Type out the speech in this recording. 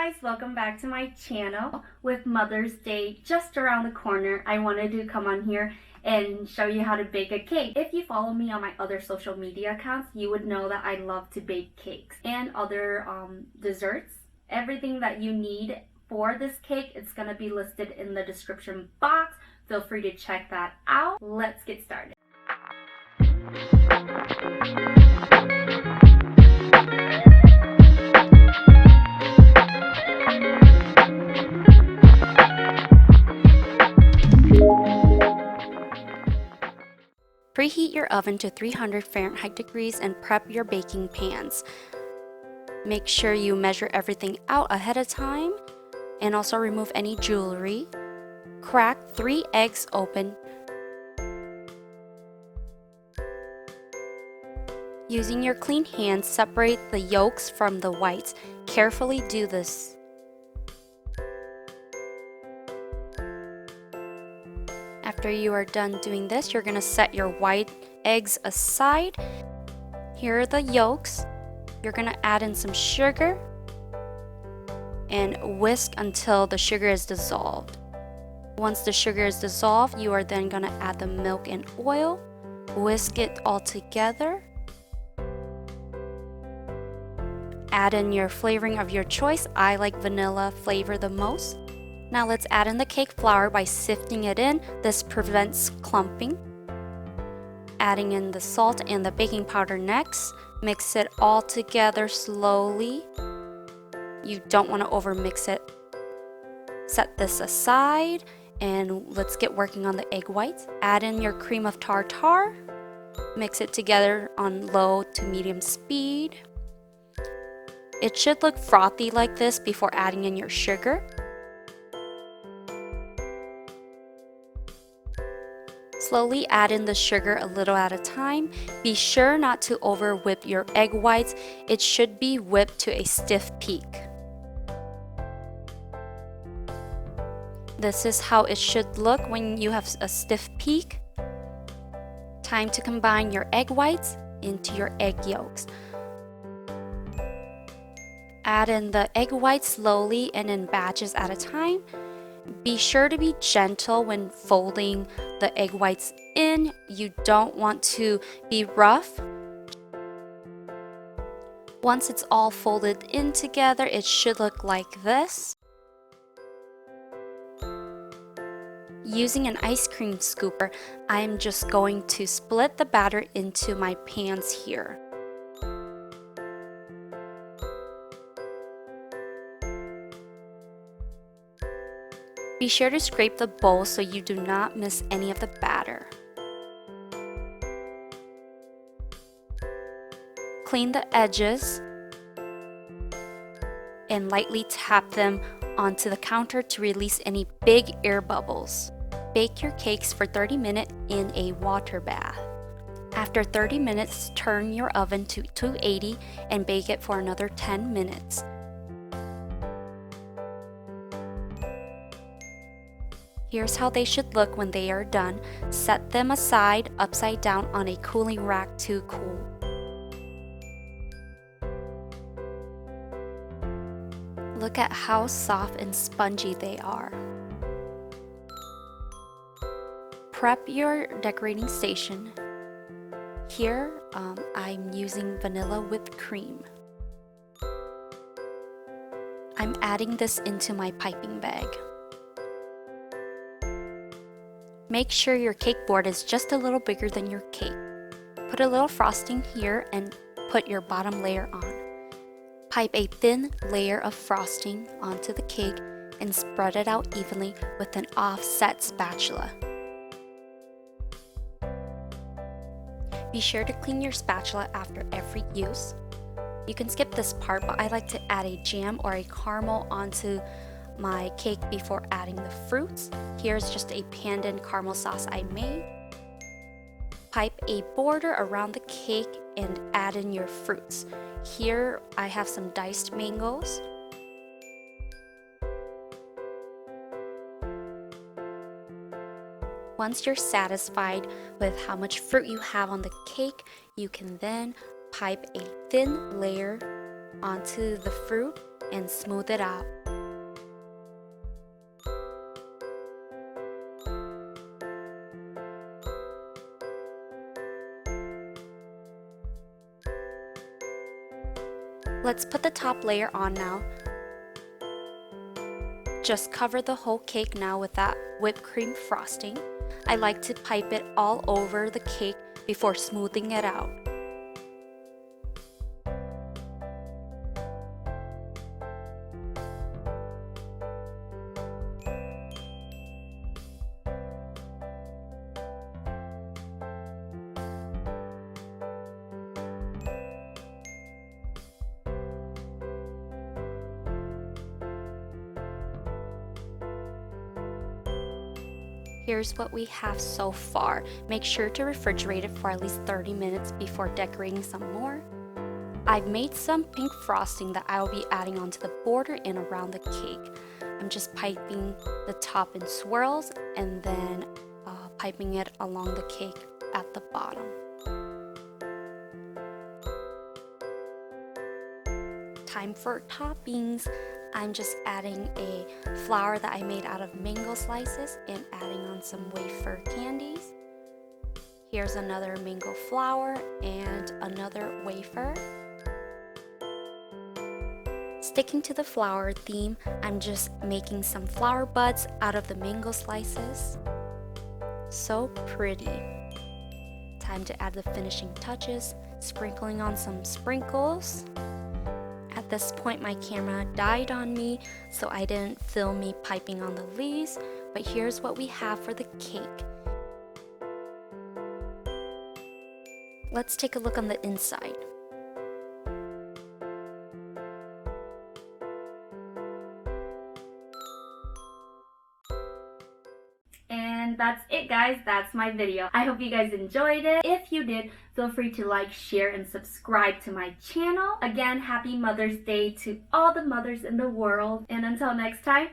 guys, welcome back to my channel. With Mother's Day just around the corner, I wanted to come on here and show you how to bake a cake. If you follow me on my other social media accounts, you would know that I love to bake cakes and other desserts. Everything that you need for this cake, it's gonna be listed in the description box. Feel free to check that out. Let's get started. Preheat your oven to 300 Fahrenheit degrees and prep your baking pans. Make sure you measure everything out ahead of time and also remove any jewelry. Crack 3 eggs open. Using your clean hands, separate the yolks from the whites. Carefully do this. After you are done doing this, you're going to set your white eggs aside. Here are the yolks. You're going to add in some sugar and whisk until the sugar is dissolved. Once the sugar is dissolved, you are then going to add the milk and oil. Whisk it all together. Add in your flavoring of your choice. I like vanilla flavor the most. Now let's add in the cake flour by sifting it in. This prevents clumping. Adding in the salt and the baking powder next. Mix it all together slowly. You don't want to overmix it. Set this aside and let's get working on the egg whites. Add in your cream of tartar. Mix it together on low to medium speed. It should look frothy like this before adding in your sugar. Slowly add in the sugar a little at a time. Be sure not to over whip your egg whites. It should be whipped to a stiff peak. This is how it should look when you have a stiff peak. Time to combine your egg whites into your egg yolks. Add in the egg whites slowly and in batches at a time. Be sure to be gentle when folding the egg whites in. You don't want to be rough. Once it's all folded in together, it should look like this. Using an ice cream scooper, I'm just going to split the batter into my pans here. Be sure to scrape the bowl so you do not miss any of the batter. Clean the edges and lightly tap them onto the counter to release any big air bubbles. Bake your cakes for 30 minutes in a water bath. After 30 minutes, turn your oven to 280 and bake it for another 10 minutes. Here's how they should look when they are done. Set them aside upside down on a cooling rack to cool. Look at how soft and spongy they are. Prep your decorating station. Here, I'm using vanilla whipped cream. I'm adding this into my piping bag. Make sure your cake board is just a little bigger than your cake. Put a little frosting here and put your bottom layer on. Pipe a thin layer of frosting onto the cake and spread it out evenly with an offset spatula. Be sure to clean your spatula after every use. You can skip this part, but I like to add a jam or a caramel onto my cake before adding the fruits. Here's just a pandan caramel sauce I made. Pipe a border around the cake and add in your fruits. Here I have some diced mangoes. Once you're satisfied with how much fruit you have on the cake, you can then pipe a thin layer onto the fruit and smooth it out. Let's put the top layer on now. Just cover the whole cake now with that whipped cream frosting. I like to pipe it all over the cake before smoothing it out. Here's what we have so far. Make sure to refrigerate it for at least 30 minutes before decorating some more. I've made some pink frosting that I will be adding onto the border and around the cake. I'm just piping the top in swirls and then piping it along the cake at the bottom. Time for toppings. I'm just adding a flour that I made out of mango slices and adding on some wafer candies. Here's another mango flour and another wafer. Sticking to the flower theme, I'm just making some flower buds out of the mango slices. So pretty. Time to add the finishing touches, sprinkling on some sprinkles. At this point my camera died on me, so I didn't film me piping on the leaves, but here's what we have for the cake. Let's take a look on the inside. And that's it, guys. That's my video. I hope you guys enjoyed it. If you did, feel free to like, share, and subscribe to my channel. Again, happy Mother's Day to all the mothers in the world. And until next time,